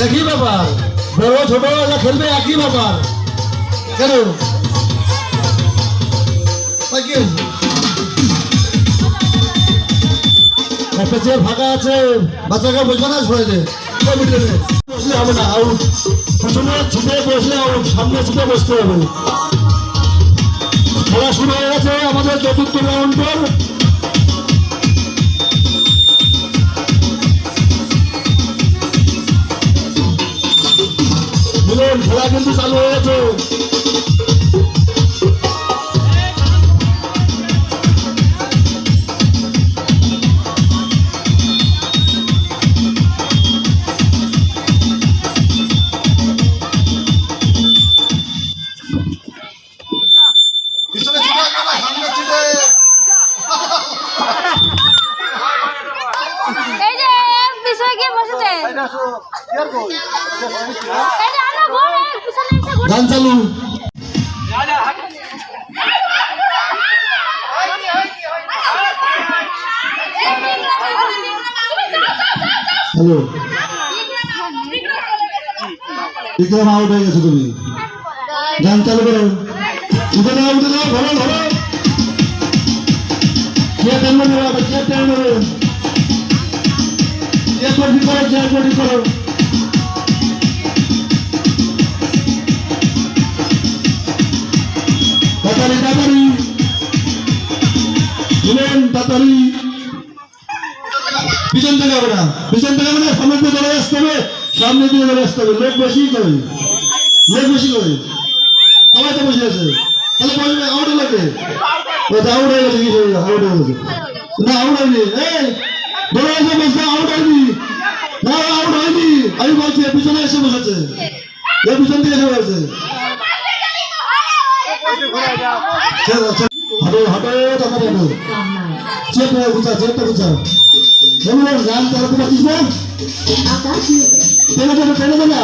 একই ব্যাপার, বড় ছোট এরা খেলবে একই ব্যাপার। কেন একটা চেয়ার ফাঁকা আছে, বাচ্চাকে বসবে না, সরে দে। বসলে হবে না, আউট। পিছনে ছুটে বসলে আউট, সামনে ছুটে বসতে হবে। খেলা শুরু হয়ে গেছে আমাদের চতুর্থ রাউন্ডের। খেলা কিন্তু চালু হয়ে গেছে। গান চালু। হ্যালো, বিক্রম আউট হয়ে গেছো তুমি। গান চালু করো। উঠে দাও, উঠে দাও, ধরো ধরো। চেয়ার টাইম নেবে, চেয়ার টাইম নেবে। চেয়ার পটি করো, চেয়ার পটি করো। তাড়াতাড়ি তাড়াতাড়ি শুনেন, তাড়াতাড়ি। পিছন থেকে হবে না, পিছন থেকে হবে না, সামনে দিয়ে চলে আসতে হবে, সামনে দিয়ে চলে আসতে হবে। লোক বেশি করে, লোক বেশি করে, সবাই তো বসে আছে। তাহলে বলবে আউট লাগে, ওটা আউট হয়ে গেছে। কি আউট হয়ে গেছে? না আউট হয়নি। এই বলে এসে বসে আউট হয়নি, না আউট হয়নি। আমি বলছি পিছনে এসে বসেছে, এর পিছন থেকে এসে বসেছে। হাঁটো হাঁটো, টাকা হাঁটো। চেপটা গুছা, চেপটা গুছা। বলুন গান চালাতে পারছিস না? টেনে দেবে, টেনে দেবে।